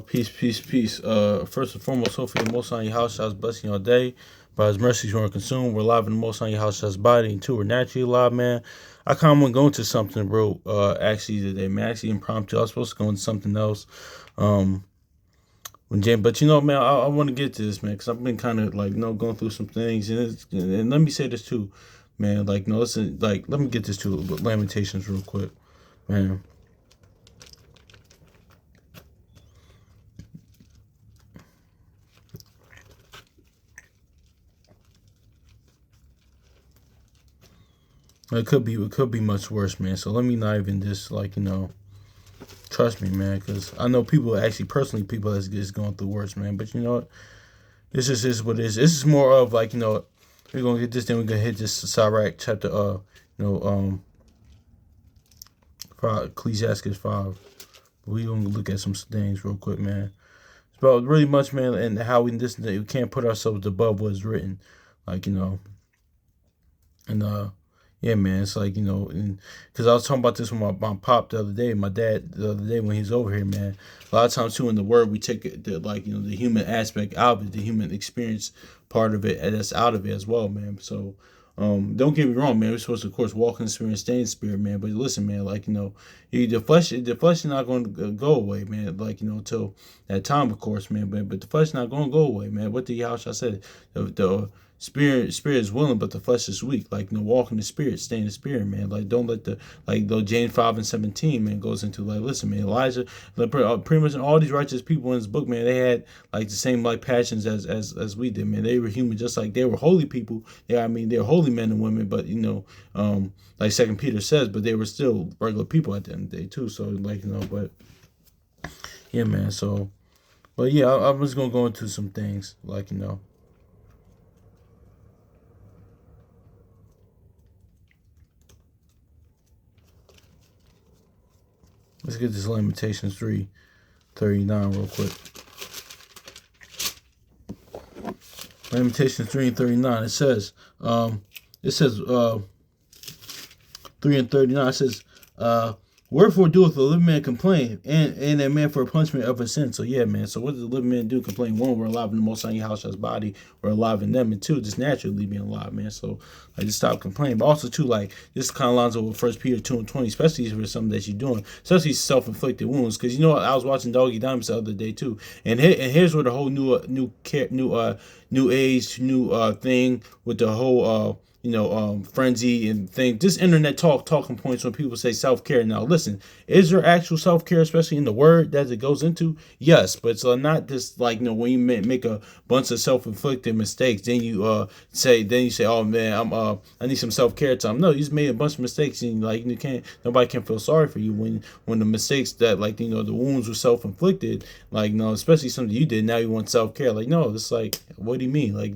Peace, peace, peace. First and foremost, hopefully the Most High your house shall blessing your day. By His mercies you are consumed. We're alive in the Most High your house shall's body, and two, we're naturally alive, man. I kind of want to go into something, bro. Actually today, man. Actually impromptu. I was supposed to go into something else. Um, but man, I want to get to this, man, because I've been kind of like, going through some things, and let me say this too, man. Like, no, listen, like, let me get this to Lamentations real quick, man. It could be much worse, man. So let me not even just like trust me, man, because I know people actually personally people that's just going through worse, man. But you know what? This is what it is. This is more of like we're gonna get this, then we're gonna hit this Sirach chapter you know um Ecclesiastes 5. We gonna look at some things real quick, man. It's about really much, man, and how we can't put ourselves above what is written, like and yeah, man, it's like because I was talking about this with my pop the other day, my dad the other day when he's over here, man. A lot of times too in the word we take the human aspect out of it, the human experience part of it, and that's out of it as well, man. So don't get me wrong, man. We're supposed to, of course, walk in the spirit and stay in the spirit, man. But listen, man, the flesh is not going to go away, man. Like until that time, of course, man. But the flesh is not going to go away, man. What the house I said, the spirit is willing, but the flesh is weak. Like walk in the spirit, stay in the spirit, man. Like don't let the though James 5:17, man, goes into like, listen, man, Elijah, like, pretty much all these righteous people in this book, man, they had like the same like passions as we did, man. They were human, just like they were holy people. Yeah, I mean they're holy men and women, but like Second Peter says, but they were still regular people at the end of the day too. So like but yeah, man. So, but yeah, I'm just gonna go into some things like let's get this Lamentations 3:39 real quick. Lamentations 3:39. It says 3:39. It says, wherefore doeth the living man complain, and a man for a punishment of his sin. So yeah, man. So what does the living man do? Complain. One, we're alive in the Most High house, his body. We're alive in them, and two, just naturally being alive, man. So like, just stop complaining. But also too, like this kind of lines up with First Peter 2:20, especially for something that you're doing, especially self-inflicted wounds. Because I was watching Doggy Diamonds the other day too, and here's where the whole new age thing with the whole frenzy and thing. Just internet talking points when people say self care. Now, listen, is there actual self care, especially in the word that it goes into? Yes, but it's not just like when you make a bunch of self inflicted mistakes, then you say, oh man, I need some self care time. No, you just made a bunch of mistakes, and like you can't nobody can feel sorry for you when the mistakes that the wounds were self inflicted. Like especially something you did. Now you want self care. Like no, it's like what do you mean? Like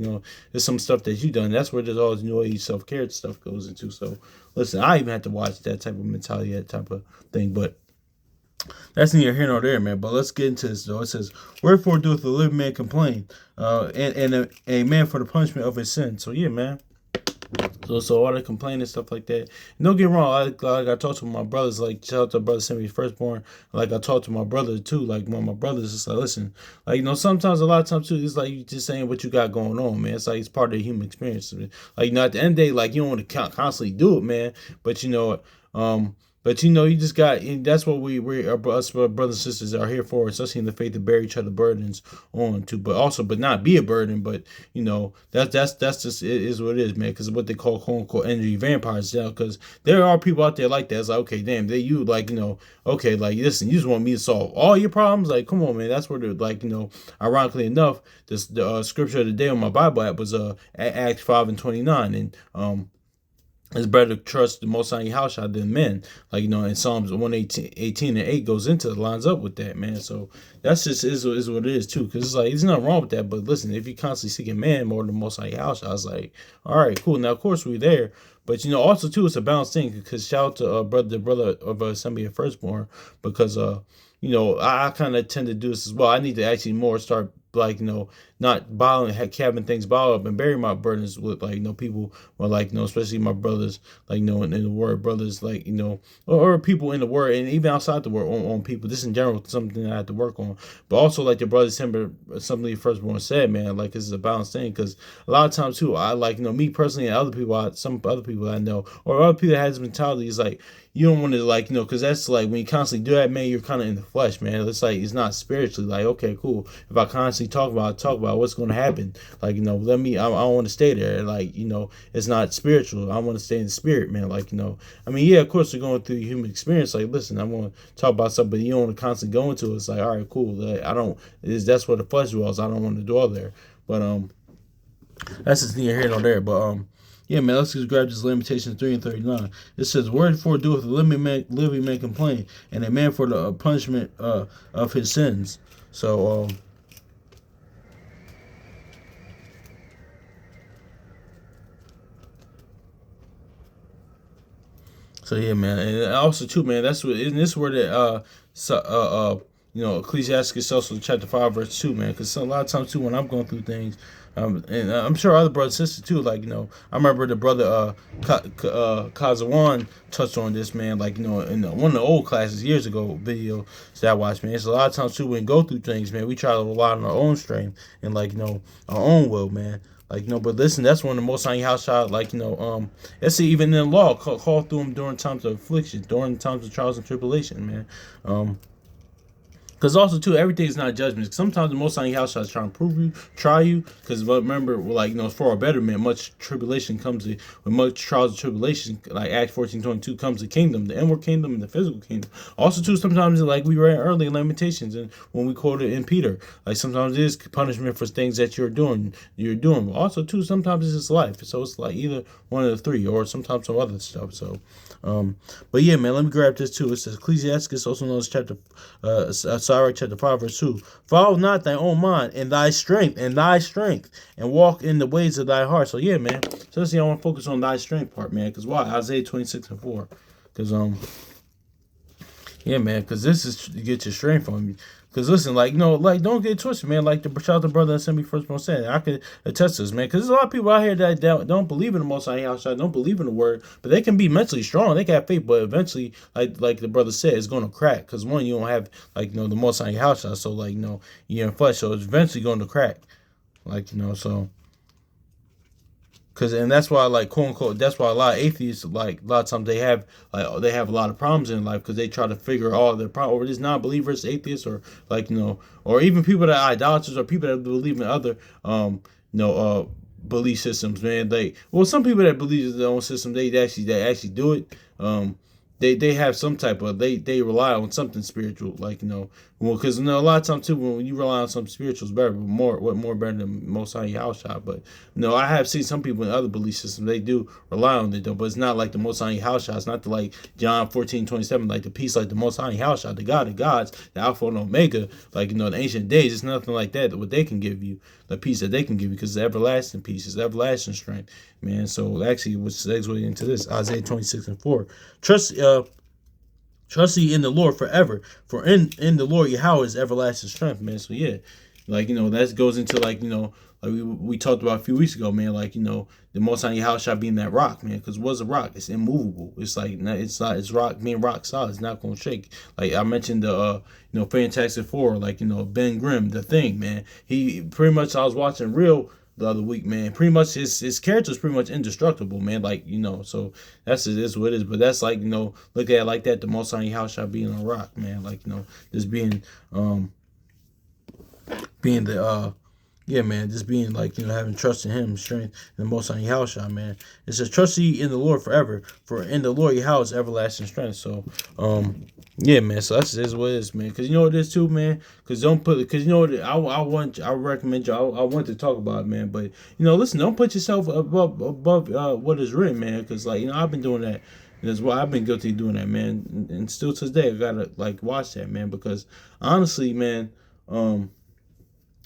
there's some stuff that you done. That's where there's all this new age self care stuff goes into. So listen, I even had to watch that type of mentality, that type of thing. But that's neither here nor there, man. But let's get into this though. It says, wherefore doeth the living man complain, and a man for the punishment of his sin. So yeah, man. So all the complaining and stuff like that. And don't get me wrong, I talked to my brothers, like shout out to brother sent me firstborn. Like I talked to my brother too, like one of my brothers is like, listen, like sometimes a lot of times too, it's like you just saying what you got going on, man. It's like it's part of the human experience. Like at the end of the day, like you don't want to constantly do it, man. But you just got, and that's what us brothers and sisters are here for, especially in the faith to bear each other burdens on to, but not be a burden. But that's just it is what it is, man. Because what they call quote unquote energy vampires, yeah. Because there are people out there like that. It's like, okay, damn, okay, like listen, you just want me to solve all your problems. Like, come on, man. That's where they're like, ironically enough, the scripture of the day on my Bible app was Acts 5:29, and it's better to trust the Most High house than men. Like, in Psalms 118 and 8 goes into, lines up with that, man. So that's just is what it is, too. Because it's like, there's nothing wrong with that. But listen, if you constantly seeking man more than the Most High house, I was like, all right, cool. Now, of course, we're there. But, also, too, it's a balanced thing. Because shout out to the brother of Assembly of Firstborn. Because, I kind of tend to do this as well. I need to actually more start like not bottling, having things bottled up and bury my burdens with like people or like especially my brothers like in the word brothers like or people in the word and even outside the word on people. This in general something I had to work on, but also like the brothers Timber something the firstborn said, man, like this is a balanced thing because a lot of times too I like me personally and other people some other people I know or other people that has mentality is like you don't want to like because that's like when you constantly do that, man, you're kind of in the flesh, man. It's like it's not spiritually like okay cool if I constantly talk about what's going to happen like let me I don't want to stay there like it's not spiritual. I want to stay in the spirit, man, like I mean yeah of course we're going through human experience like listen I want to talk about something but you don't want to constantly go into it. It's like all right cool like, I don't that's where the flesh dwells. I don't want to dwell there, but that's just neither here nor there. But yeah, man, let's just grab this Lamentations 3 and 39. It says, wherefore doeth the living man complain, and a man for the punishment of his sins. So yeah, man, and also too, man, that's what isn't this where the Ecclesiastes also chapter 5 verse 2, man, because a lot of times too when I'm going through things, and I'm sure other brothers and sisters too, like I remember the brother Kazawan touched on this, man, like in one of the old classes years ago video that I watched, man. It's a lot of times too when we go through things, man, we try to rely on our own strength and like our own will, man. Like but listen, that's one of the most on your house shot. Like let's see, even in the law, call through them during times of affliction, during times of trials and tribulation, man. Because also too, everything is not judgment. Sometimes the most on your house shots trying to prove you, try you. Because remember, like for our betterment, much tribulation comes with much trials and tribulation. Like Acts 14:22 comes the kingdom, the inward kingdom and the physical kingdom. Also too, sometimes like we read earlier in Lamentations and when we quoted in Peter, like sometimes it is punishment for things that you're doing. But also too, sometimes it's just life. So it's like either one of the three, or sometimes some other stuff. So, but yeah, man, let me grab this too. It says Ecclesiastes, also known as chapter 5 verse 2. Follow not thy own mind and thy strength, and walk in the ways of thy heart. So yeah, man. So let's see, I want to focus on thy strength part, man. Because why? Isaiah 26 and 4. Because yeah, man, because this is to get your strength from you. Because listen, like, like, don't get twisted, man. Like, the shout out to brother that sent me first one saying, I can attest to this, man. Because there's a lot of people out here that don't believe in the Most High outside, don't believe in the word, but they can be mentally strong. They can have faith, but eventually, like the brother said, it's going to crack. Because one, you don't have, like, the Most High outside, so, like, you're in flesh, so it's eventually going to crack. Like, so. And that's why, like, quote unquote, that's why a lot of atheists, like, a lot of times they have a lot of problems in life because they try to figure all their problems, or just non-believers, atheists, or like, or even people that are idolaters or people that believe in other, belief systems, man. Some people that believe in their own system, they actually do it. They have some type of they rely on something spiritual, like because a lot of times too when you rely on something spiritual is better, but more better than most high house shot. But I have seen some people in other belief systems they do rely on it though, but it's not like the most high house shot. It's not the like John 14:27, like the peace, like the most high house shot, the God of gods, the Alpha and Omega, like the ancient days. It's nothing like that. What they can give you, the peace that they can give you, because it's everlasting peace, it's everlasting strength, man. So actually, what's segues into this Isaiah 26 and 4. Trust ye in the Lord forever, for in the Lord Yahweh is everlasting strength, man. So yeah, like that goes into like like we talked about a few weeks ago, man. Like the Most High Yahweh shall be in that rock, man. Because what's a rock? It's immovable. It's like it's rock being rock solid. It's not gonna shake. Like I mentioned the Fantastic Four, like Ben Grimm, the Thing, man. He pretty much I was watching Real the other week, man. Pretty much his character is pretty much indestructible, man. Like so that's it is what it is. But that's like look at it like that. The Most High house shall be in a rock, man. Like just being the yeah, man, just being like having trust in Him, strength, and the Most High Yahweh, man. It says, "Trust ye in the Lord forever, for in the Lord Yahweh is everlasting strength." So, yeah, man. So that's what it is, man. Because you know what it is too, man. Because what I recommend you. I want to talk about it, man. But listen, don't put yourself above what is written, man. Because like I've been doing that. That's why I've been guilty of doing that, man. And still to this day, I gotta like watch that, man. Because honestly, man,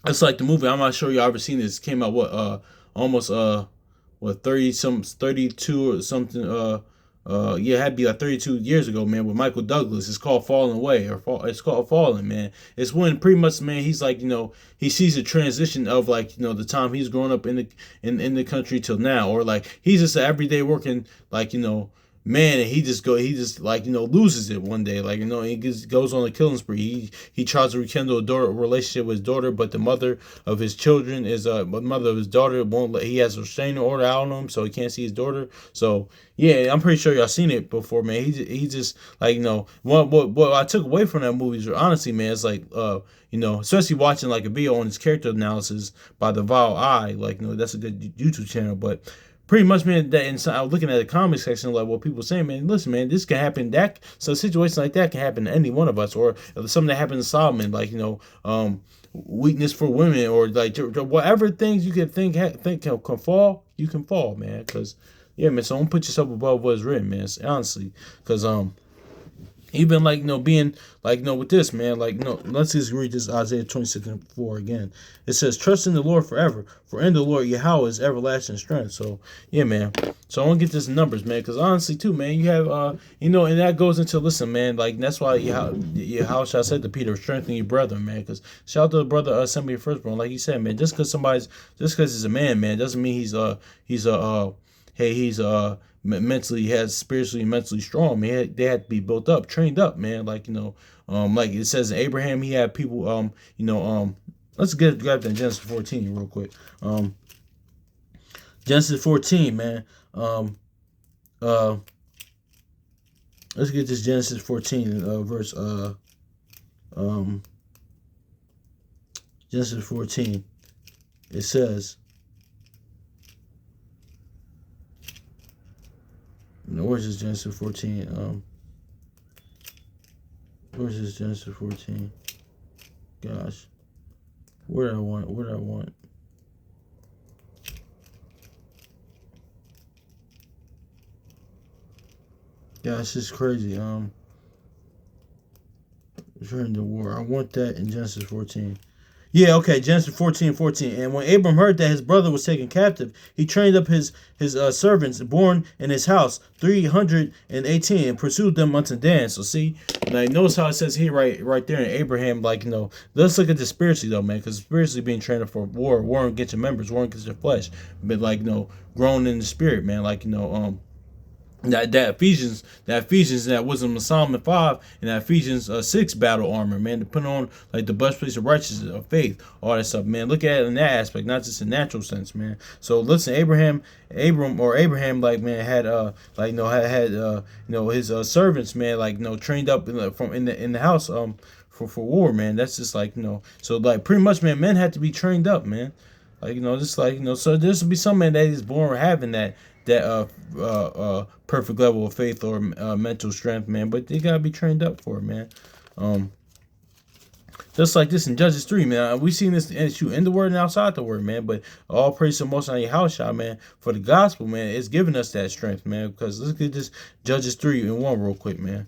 it's like the movie. I'm not sure y'all ever seen this. It came out almost 32 or something Yeah, it had to be like 32 years ago, man, with Michael Douglas. It's called Falling Away, it's called Falling, man. It's when pretty much, man, he's like, he sees the transition of like, the time he's growing up in the country till now, or like he's just an everyday working, like, man, and he just like, loses it one day, like, he just goes on a killing spree. He tries to rekindle a relationship with his daughter, but the mother of his children is the mother of his daughter won't let. He has a restraining order out on him, so he can't see his daughter. So yeah, I'm pretty sure y'all seen it before, man. He just like, what I took away from that movie is honestly, man, it's like especially watching like a video on his character analysis by the Vile Eye, like, that's a good YouTube channel, but pretty much, man, that inside, I was looking at the comment section, like what people saying, man, listen, man, this can happen. So a situation like that can happen to any one of us, or something that happened to Solomon, like, weakness for women, or like whatever things you can think can fall, you can fall, man. Because yeah, man, so don't put yourself above what's written, man. Honestly, because even like, being like, with this, man, like, let's just read this Isaiah 26:4 again. It says, trust in the Lord forever, for in the Lord Yahweh is everlasting strength. So yeah, man, so I want to get this in numbers, man, because honestly too, man, you have and that goes into, listen, man, like that's why Yahweh said to Peter, strengthen your brother, man, because shout out to the brother, send me your firstborn, like he said, man, just because he's a man, doesn't mean he's mentally, he has spiritually and mentally strong, man. They had to be built up, trained up, man. Like, like it says in Abraham, he had people, let's grab that Genesis 14 real quick. Genesis 14, man. Let's get this Genesis 14 verse Genesis 14. It says, where's this Genesis 14? Where's this Genesis 14? Gosh. Where do I want? Gosh, it's crazy. During the war. I want that in Genesis 14. Yeah, okay, Genesis 14:14. And when Abram heard that his brother was taken captive, he trained up his servants born in his house, 318, and pursued them unto Dan. So see, like, notice how it says here, right there in Abraham, like, let's look at this spiritually though, man, because spiritually being trained up for war against your members, war against your flesh, but like, grown in the spirit, man, like, that Ephesians, that wisdom of Solomon 5, and that Ephesians 6 battle armor, man, to put on like the breastplate of righteousness, of faith, all that stuff, man. Look at it in that aspect, not just in natural sense, man. So listen, Abraham, like, man, had his servants, man, like, trained up in the house for war, man. That's just like, so like pretty much, man, men had to be trained up, man. Like, just like, so there's to be some man that is born having that perfect level of faith or mental strength, man, but they gotta be trained up for it, man. Just like this in Judges 3, man, we seen this in the word and outside the word, man, but all praise to Most High Yahweh, man, for the gospel, man. It's giving us that strength, man, because let's get this Judges 3:1 real quick, man.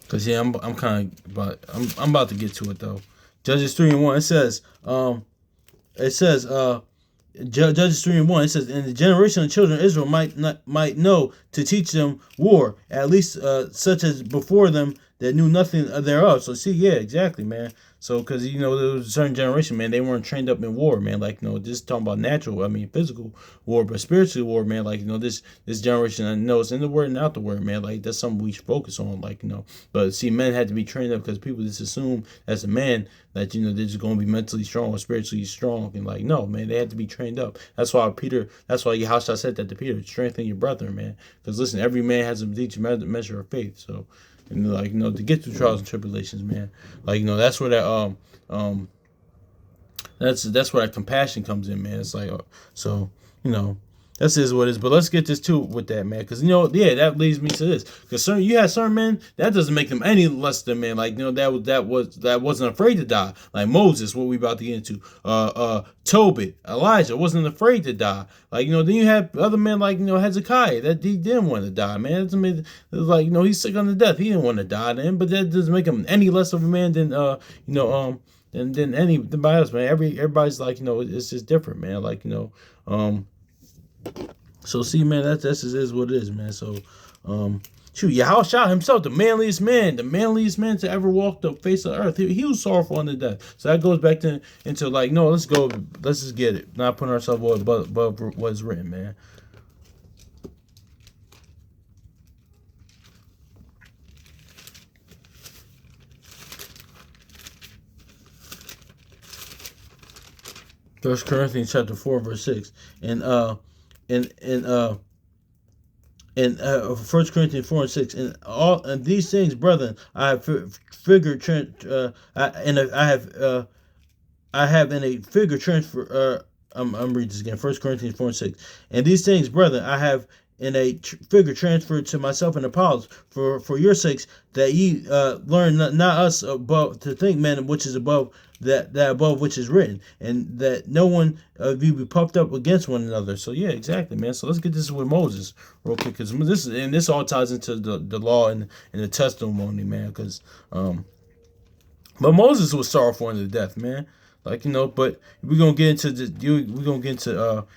Cause yeah, I'm about to get to it though. Judges 3:1. It says Judges 3:1. It says, and the generation of children of Israel might know to teach them war, at least such as before them that knew nothing thereof. So see, yeah, exactly, man. So, because, there was a certain generation, man, they weren't trained up in war, man. Like, just talking about physical war, but spiritual war, man. Like, this generation, I know it's in the word and out the word, man. Like, that's something we should focus on, like, But see, men had to be trained up because people just assume as a man that, they're just going to be mentally strong or spiritually strong. And, like, no, man, they had to be trained up. That's why Yahshua said that to Peter, strengthen your brother, man. Because, listen, every man has a measure of faith, so. And like, to get through trials and tribulations, man. Like, that's where that that's where that compassion comes in, man. It's like, so, That's is what it is. But let's get this too with that, man. Because yeah, that leads me to this. Because you had certain men that doesn't make them any less than men. Like that wasn't afraid to die. Like Moses, what we about to get into. Tobit, Elijah wasn't afraid to die. Like then you have other men like Hezekiah that he didn't want to die. Man, it was like he's sick unto death. He didn't want to die then, but that doesn't make him any less of a man than than anybody else, man. Everybody's like it's just different, man. Like um so see, man, that's just is what it is, man. So, shoot, Yahushua himself, the manliest man to ever walk the face of the earth. He was sorrowful unto death. So that goes back to into like, no, let's just get it. Not putting ourselves above what's written, man. First Corinthians chapter 4 verse 6, and in 1 Corinthians 4 and 6, and these things, brethren, I have figured, I have in a figure transfer. I'm reading this again. 1 Corinthians 4 and 6, and these things, brethren, I have in a figure transferred to myself and Apollos for your sakes, that ye learn not us above to think, man, which is above that above which is written, and that no one of you be puffed up against one another. So yeah, exactly, man. So let's get this with Moses real quick, because this all ties into the law and the testimony, man. Because but Moses was sorrowful unto death, man. Like but we're gonna get into we're gonna get into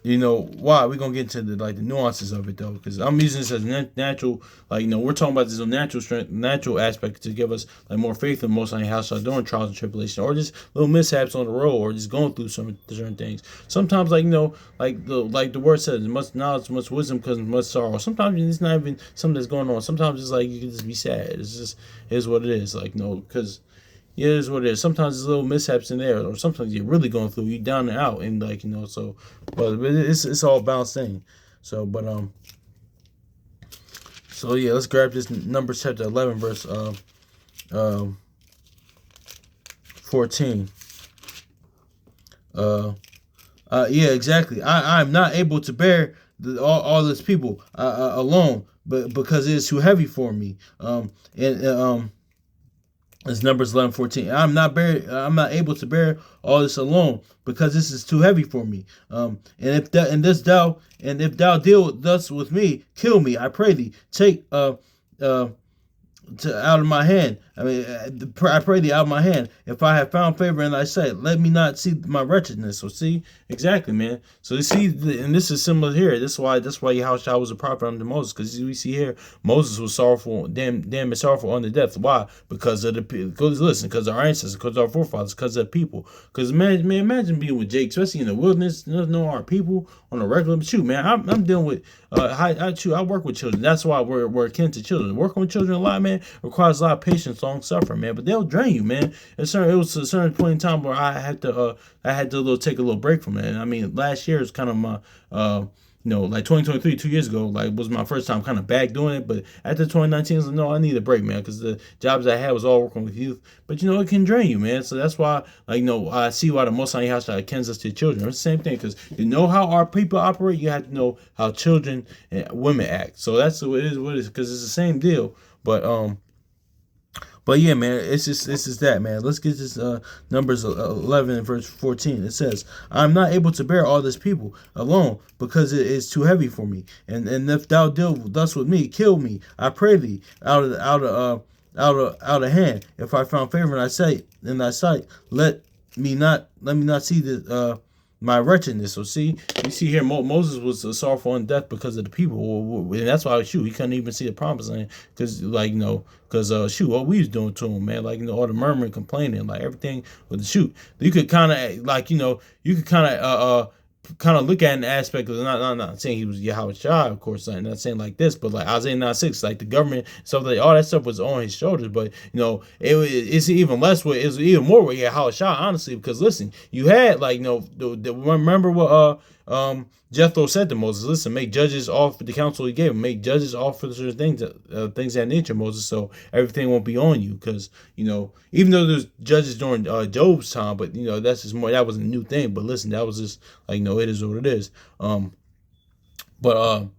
why we're gonna get into the nuances of it though, because I'm using this as natural, we're talking about this natural strength, natural aspect to give us like more faith in Most High House during trials and tribulation, or just little mishaps on the road, or just going through some certain things. Sometimes the word says, much knowledge, much wisdom, because much sorrow. Sometimes it's not even something that's going on. Sometimes it's like you can just be sad. It's just is what it is. Because yeah, it is what it is. Sometimes there's little mishaps in there, or sometimes you're really going through, you down and out, and so, but it's all balanced thing. So, so yeah, let's grab this Numbers chapter 11 verse 14. Yeah, exactly. I'm not able to bear all this people alone, but because it is too heavy for me. It's Numbers 11:14. I'm not able to bear all this alone, because this is too heavy for me. And if thou deal thus with me, kill me, I pray thee. Take out of my hand. I pray thee out of my hand. If I have found favor in thy sight, let me not see my wretchedness. So see, exactly, man. So you see, and this is similar here. That's why Yahushua was a prophet unto Moses, because we see here Moses was sorrowful, damn sorrowful unto death. Why? Because of because our ancestors, because our forefathers, because of the people. Because man, imagine being with Jake, especially in the wilderness. Our people on a regular. Shoot, man, I'm dealing with. I work with children. That's why we're akin to children. Working with children a lot, man, requires a lot of patience, long suffering, man. But they'll drain you, man. It was a certain point in time where I had to take a little break from it. And I mean, last year is kind of my like 2023, 2 years ago, was my first time kind of back doing it. But after 2019, I was like, no, I need a break, man, because the jobs I had was all working with youth. But it can drain you, man. So that's why, I see why the Most High House akins us to children. It's the same thing, because how our people operate, you have to know how children and women act. So that's what it is, because it's the same deal. But yeah, man, it's just that, man. Let's get this Numbers 11 verse 14. It says, I'm not able to bear all this people alone, because it is too heavy for me. And if thou deal thus with me, kill me, I pray thee, out of hand. If I found favor in thy sight, let me not see the my wretchedness. So see, you see here, Moses was sorrowful in death because of the people, and that's why he couldn't even see the promised land, because what we was doing to him, man, all the murmuring, complaining, everything with the you could kind of you could kind of look at an aspect of not saying he was Yahweh Shai, of course, not saying like this, but Isaiah 9:6, the government stuff, all that stuff was on his shoulders. But it's even less with, it's even more with Yahweh Shai, honestly, because listen, you had remember what Jethro said to Moses, "Listen, make judges all for the counsel he gave him. Make judges all for certain things, things of that nature, Moses. So everything won't be on you, because even though there's judges during Job's time, but that's just more. That was a new thing. But listen, that was just like it is what it is. But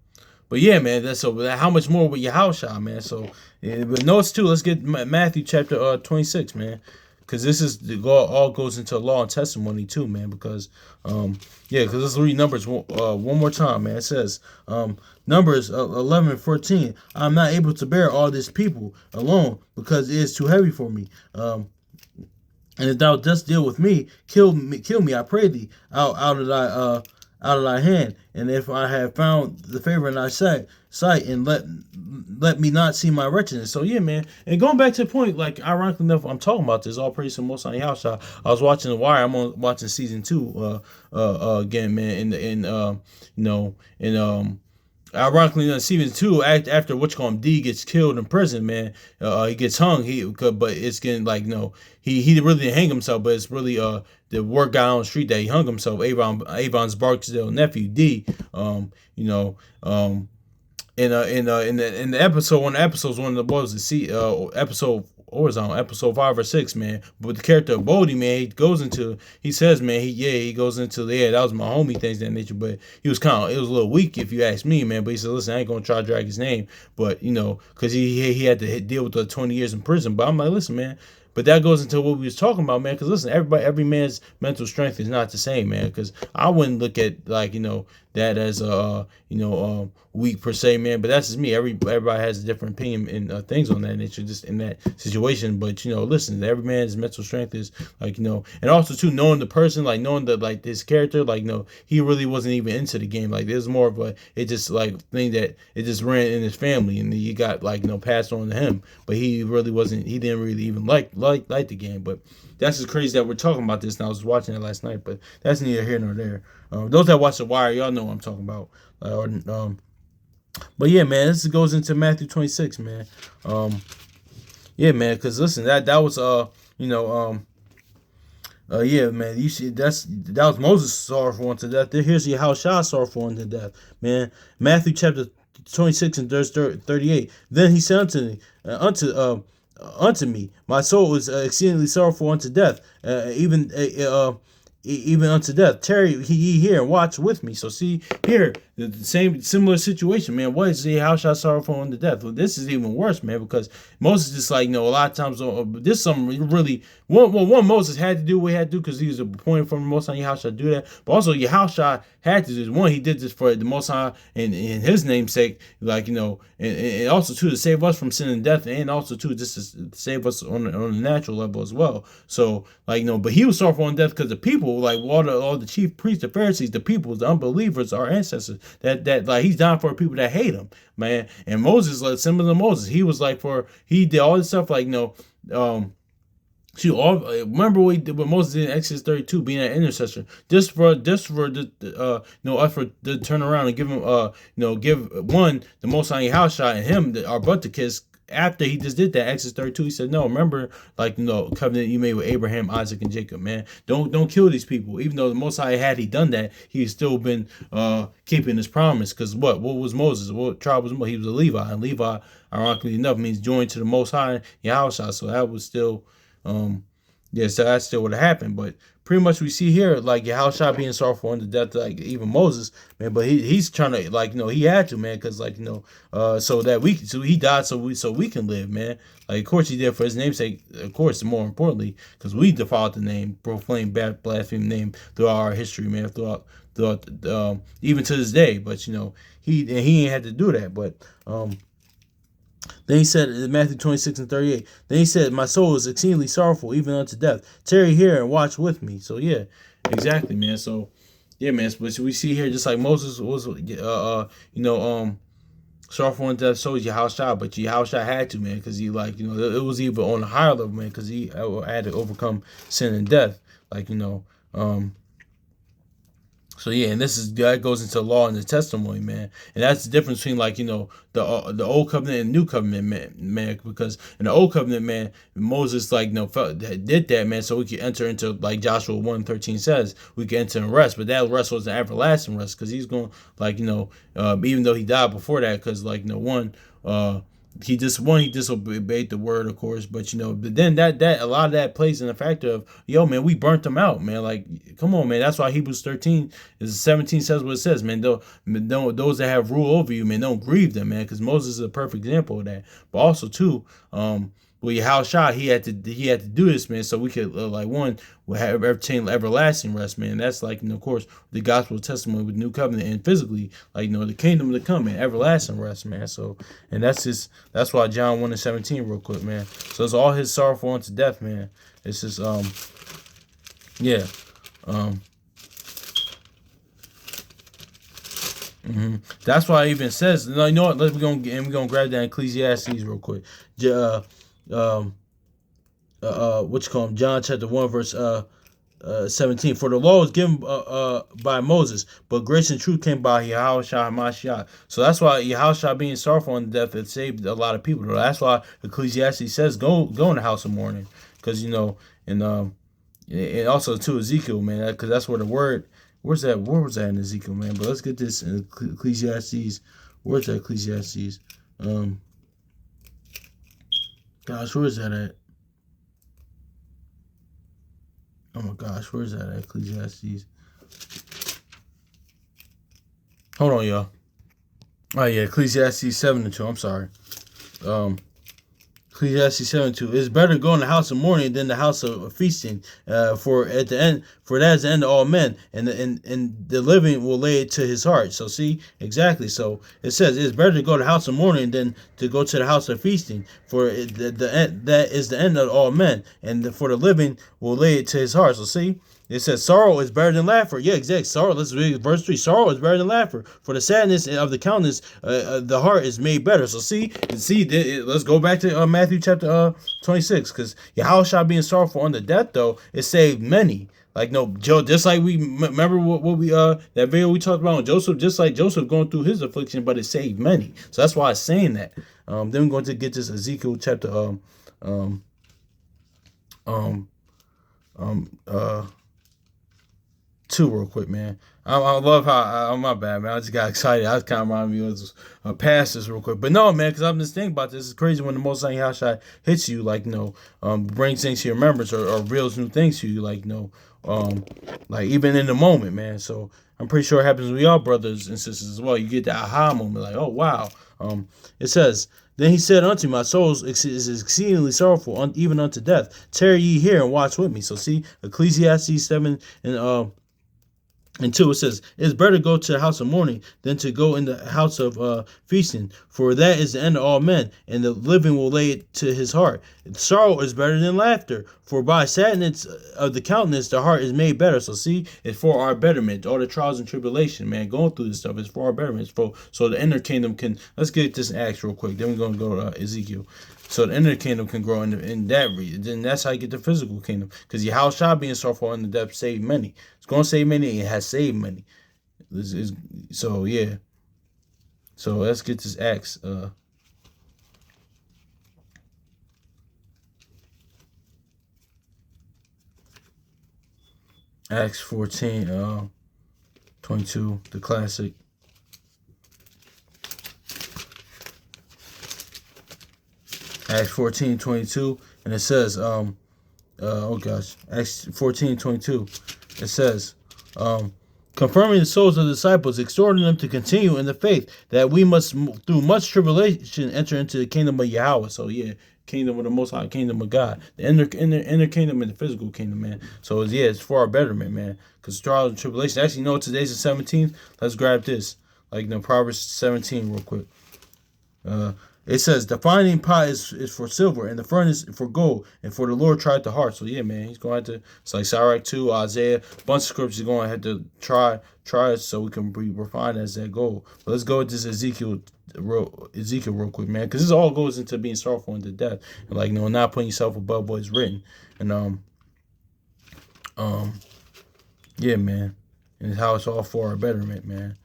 but yeah, man. That's so. How much more with Yahushua, man? So, but notice too. Let's get Matthew chapter 26, man. Because this is all goes into law and testimony too, man. Because because let's read Numbers one more time, man. It says Numbers 11:14. I'm not able to bear all this people alone, because it is too heavy for me. And if thou dost deal with me, kill me, I pray thee, out of thy hand. And if I have found the favor in thy sight, and let me not see my wretchedness. So yeah, man. And going back to the point, like ironically enough, I'm talking about this. All praise to Most High Yahshua. I was watching The Wire. I'm watching season 2 again, man. Ironically, in season 2, after D gets killed in prison, man, he gets hung. But it's getting like he really didn't hang himself, but it's really the work guy on the street that he hung himself. Avon's Barksdale nephew D. In the episode, one of the episodes, one of the boys to see episode horizontal episode 5 or 6, man. But the character of Bodie, man, he says, man, he goes into that was my homie, things of that nature. But he was it was a little weak, if you ask me, man. But he said, listen, I ain't gonna try to drag his name, but because he had to deal with the 20 years in prison. But I'm like, listen, man. But that goes into what we was talking about, man. Because listen, every man's mental strength is not the same, man. Because I wouldn't look at that as weak per se, man. But that's just me. Everybody has a different opinion and things on that nature, just in that situation. But listen, every man's mental strength is and also too, knowing the person, like knowing that this character, he really wasn't even into the game. Like there's more of it just thing that it just ran in his family, and he got passed on to him. But he really wasn't. He didn't really even like the game. But that's just crazy that we're talking about this. And I was watching it last night, but that's neither here nor there. Those that watch The Wire, y'all know what I'm talking about. But yeah, man, this goes into Matthew 26, man. Yeah, man, because listen, that was yeah, man, you see, that was Moses sorrowful unto death. Here's Yahushua sorrowful unto death, man. Matthew chapter 26 and verse 38. Then he said unto me, my soul is exceedingly sorrowful unto death, even unto death. Tarry ye here and watch with me. So see here, the same similar situation, man. What is how shall sorrowful unto death? Well, this is even worse, man, because Moses just a lot of times this is something really one Moses had to do what he had to do, because he was appointed from the Most High Yahushua to do that. But also Yahushua had to do this. One, he did this for the Most High and his namesake, and also too to save us from sin and death, and also too just to save us on a natural level as well. So but he was sorrowful on death because the people, all the chief priests, the Pharisees, the people, the unbelievers, our ancestors, that he's dying for people that hate him, man. And Moses, similar to Moses, he was he did all this stuff remember what he did, what Moses did in Exodus 32, being an intercessor, just for the us to turn around and give him give one the Most High Yahushua and him our butt to kiss. After he just did that, Exodus 32, he said, no, remember, covenant you made with Abraham, Isaac, and Jacob, man. Don't kill these people. Even though the Most High had he done that, he's still been keeping his promise. Because what was Moses? What tribe was Moses? He was a Levi, and Levi, ironically enough, means joined to the Most High Yahushua. So that was still so that still would have happened. But pretty much we see here, Yahushua being sorrowful unto death, even Moses, man. But he's trying to, he had to, man, because so he died so we can live, man. Of course he did for his namesake, of course, more importantly, because we defiled the name, proclaimed bad blasphemy name throughout our history, man, throughout even to this day. But he ain't had to do that. But then he said in Matthew 26 and 38, then he said, my soul is exceedingly sorrowful, even unto death. Tarry here and watch with me. So yeah, exactly, man. So yeah, man. But we see here, just like Moses was, sorrowful unto death, so is Yahushua. But Yahushua had to, man, because he it was even on a higher level, man, because he had to overcome sin and death, So yeah, and that goes into law and the testimony, man, and that's the difference between like the old covenant and new covenant, man. Because in the old covenant, man, Moses like did that, man, so we could enter into, like Joshua 1:13 says, we could enter and rest, but that rest was an everlasting rest, because he's going like even though he died before that, because like he disobeyed the word, of course, but but then that a lot of that plays in the factor of, yo, man, we burnt them out, man. Like, come on, man. That's why Hebrews 13 is 17 says what it says, man. Those that have rule over you, man, don't grieve them, man, because Moses is a perfect example of that. But also too, well, Yahushua, he had to do this, man, so we could will have obtain everlasting rest, man. That's like, of course, the gospel testimony with new covenant, and physically, like, the kingdom to come, man, everlasting rest, man. So, and that's why John 1:17, real quick, man. So it's all his sorrowful unto death, man. It's just yeah. That's why it even says, you know what? We're gonna grab that Ecclesiastes real quick. Um, what you call him? John chapter 1 verse 17. For the law was given by Moses, but grace and truth came by Yahushua HaMashiach. So that's why Yahushua being sorrowful on death, it saved a lot of people. That's why Ecclesiastes says go in the house of mourning, because and also too Ezekiel, man, because that's where the word. Where's that? Where was that in Ezekiel, man? But let's get this in Ecclesiastes. Where's that Ecclesiastes? Gosh, where is that at? Oh my gosh, where's that at? Ecclesiastes. Hold on, y'all. Oh yeah, Ecclesiastes 7:2. I'm sorry. Ecclesiastes 7:2. It's better to go in the house of mourning than the house of feasting. For that is the end of all men, and the living will lay it to his heart. So see, exactly. So it says it's better to go to the house of mourning than to go to the house of feasting. For that is the end of all men, and for the living will lay it to his heart. So see. It says sorrow is better than laughter. Yeah, exactly. Sorrow. Let's read verse 3. Sorrow is better than laughter. For the sadness of the countenance, the heart is made better. So let's go back to Matthew chapter 26, because Yahushua being sorrowful unto death, though, it saved many. Like, no, Joe, just like we remember what we that video we talked about on Joseph, just like Joseph going through his affliction, but it saved many. So that's why it's saying that. Then we're going to get this Ezekiel chapter 2 real quick, man. I love how my bad, man. I just got excited. I was kind of reminded me of pastors real quick, but no, man, because I'm just thinking about this. It's crazy when the Most High Yahshua hits you, like, brings things to your remembrance, or reveals new things to you, like, like even in the moment, man. So I'm pretty sure it happens with y'all brothers and sisters as well. You get that aha moment, like, oh wow. It says. Then he said unto me, my soul is exceedingly sorrowful, even unto death. Tarry ye here and watch with me. So see, Ecclesiastes 7 and 2, it says, it is better to go to the house of mourning than to go in the house of feasting, for that is the end of all men, and the living will lay it to his heart. Sorrow is better than laughter, for by sadness of the countenance the heart is made better. So see, it's for our betterment. All the trials and tribulation, man, going through this stuff is for our betterment. So the inner kingdom can, let's get this in Acts real quick, then we're going to go to Ezekiel. So the inner kingdom can grow in that region. Then that's how you get the physical kingdom. Because Yahushua being sorrowful in the depth saved many. It's going to save many. It has saved many. So yeah. So let's get this Acts. Acts 14, 22, the classic. Acts 14:22, and it says, oh gosh, Acts 14:22, it says, confirming the souls of the disciples, exhorting them to continue in the faith, that we must, through much tribulation, enter into the kingdom of Yahweh. So yeah, kingdom of the Most High, kingdom of God, the inner kingdom and the physical kingdom, man. So it's for our betterment, man. Because trials and tribulation. Actually, today's the 17th. Let's grab this, like Proverbs 17, real quick. It says the finding pot is for silver, and the furnace for gold, and for the Lord tried the heart. So yeah, man, he's going to have to. It's like Sirach 2, Isaiah, a bunch of scriptures. He's going to have to try it so we can be refined as that gold. But let's go with this Ezekiel real quick, man, because this all goes into being sorrowful unto death, and like not putting yourself above what is written. And yeah, man. and how it's all for our betterment, man.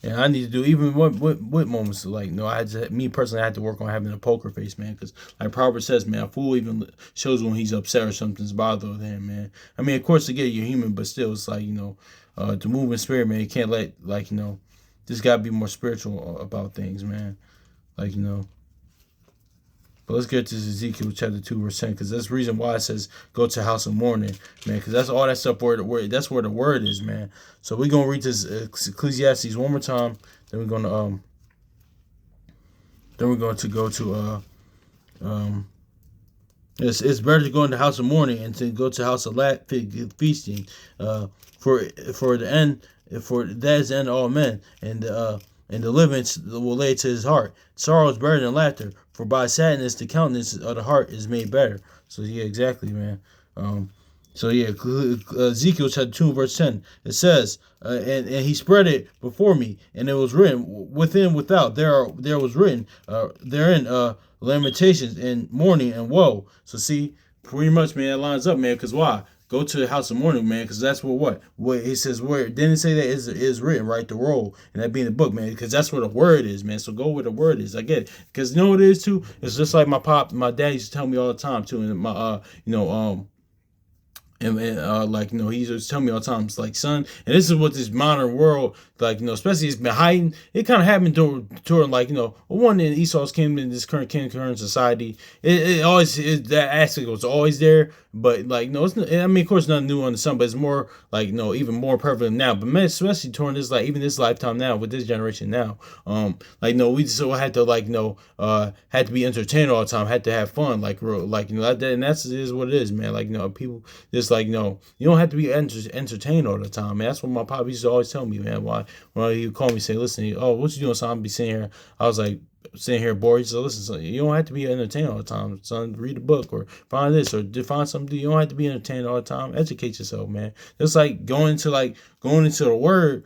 And I need to do even what moments like I had to me personally I had to work on having a poker face, man, because like Proverbs says, man, a fool even shows when he's upset or something's bothering him, man. I mean, of course, to get you're human, but still, it's like to move in spirit, man. You can't let just gotta be more spiritual about things, man. Like But let's get to Ezekiel chapter 2, verse 10, because that's the reason why it says go to house of mourning, man, because that's all that stuff where the word that's where the word is, man. So we're gonna read this Ecclesiastes one more time, then we're going to go to um it's better to go in the house of mourning and to go to the house of feasting, for the end for that is the end of all men, and the living will lay to his heart. Sorrow is better than laughter, for by sadness the countenance of the heart is made better. So yeah, exactly, man. Um, so yeah, Ezekiel chapter 2, verse 10. It says, and he spread it before me, and it was written within, without. There was written therein lamentations and mourning and woe. So see, pretty much, man, that lines up, man. Because why? Go to the house of mourning, man, because that's what he says. Where didn't say that is written, right? The roll, and that being the book, man, because that's where the word is, man. So go where the word is. I get it, because you know what it is too. It's just like my dad used to tell me all the time too, and my and he just tell me all the time, it's like, son, and this is what this modern world, especially it's been hiding. It kind of happened during one in Esau's kingdom, in this current society. It always that aspect was always there, but no, it's not, I mean, of course, nothing new on the sun, but it's more even more prevalent now. But man, especially during this even this lifetime now with this generation now, we just had to had to be entertained all the time, had to have fun, and that's is what it is, man. People just you don't have to be entertained all the time, man. That's what my pop used to always tell me, man. Why he would call me, say, listen, oh, what you doing, son? I'll be sitting here. I was like, sitting here bored. So listen, son, you don't have to be entertained all the time, son. Read a book or find this or find something. You don't have to be entertained all the time. Educate yourself, man. Just going into the word,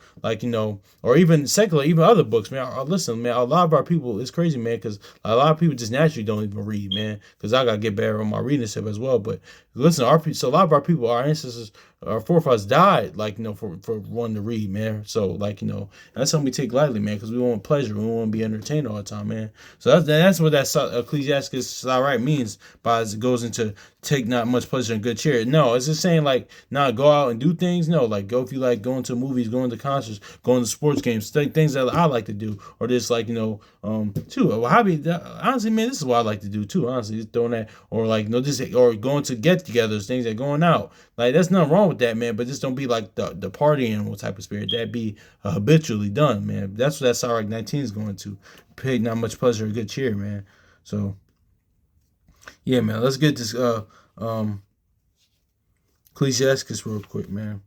or even secular, even other books, man. Listen, man, a lot of our people, it's crazy, man, because a lot of people just naturally don't even read, man, because I gotta get better on my reading stuff as well. But listen, so a lot of our people, our ancestors, our forefathers died, for wanting to read, man. So that's something we take lightly, man, because we want pleasure, we want to be entertained all the time, man. So that's what that Ecclesiastes right means by it goes into take not much pleasure in good cheer. No, it's just saying not go out and do things. No, go if you like going to movies, going to concerts, going to sports games, things that I like to do, or just too a hobby. Honestly, man, this is what I like to do too. Honestly, just throwing that, or just or going to get-togethers, things that going out. There's nothing wrong with that, man. But just don't be the party animal type of spirit. That be habitually done, man. That's what that Sirach 19 is going to. Pay not much pleasure or good cheer, man. So yeah, man. Let's get this Ecclesiastes real quick, man.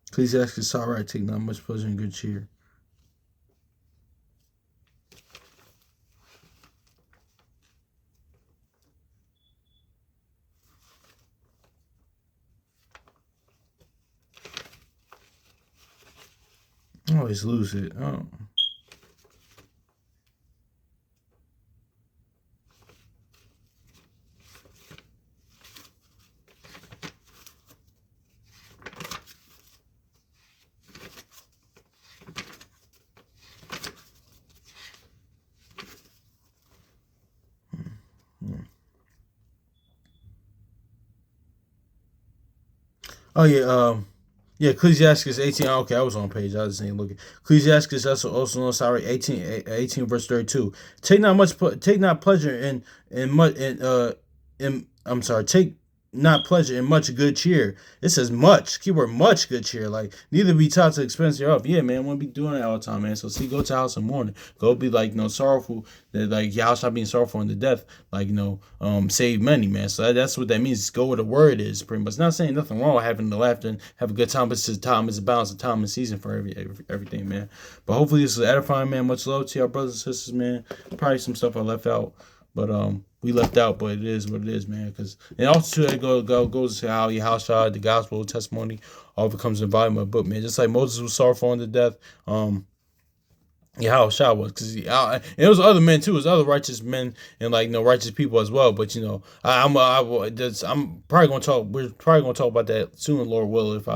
Ecclesiastes, all right, take not much pleasure and good cheer. I always lose it. Oh. Oh yeah, yeah, Ecclesiastes 18. Okay, I was on page. I was saying, look, Ecclesiastes also known, sorry, 18 verse 32. Take not pleasure in much in I'm sorry, take not pleasure in much good cheer. It says much, keyword much good cheer. Neither be taught to expense thereof. Yeah, man, want to be doing that all the time, man. So see, go to house in the morning. Go be sorrowful. That y'all stop being sorrowful unto death. Save many, man. So that's what that means. Go where the word is, pretty much. Not saying nothing wrong with having the laughter and have a good time, but it's just time. It's a balance of time and season for everything, man. But hopefully this is edifying, man. Much love to our brothers and sisters, man. Probably some stuff I left out, but we left out, but it is what it is, man. And also too, it goes to how your house shot, the gospel, testimony, all becomes a volume of a book, man. Just like Moses was sorrowful unto death, Yeah, how Shah was, because and it was other men too. It was other righteous men and like righteous people as well. But I'm probably gonna talk. We're probably gonna talk about that soon, Lord will, if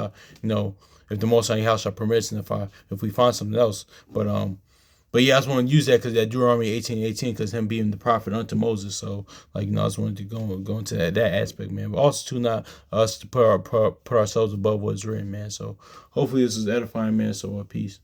if the Most High House permits, and if we find something else. But yeah, I just want to use that because that Deuteronomy 18:18, because him being the prophet unto Moses. So I just wanted to go into that aspect, man. But also too, not us to put ourselves above what's written, man. So hopefully this is edifying, man. So peace.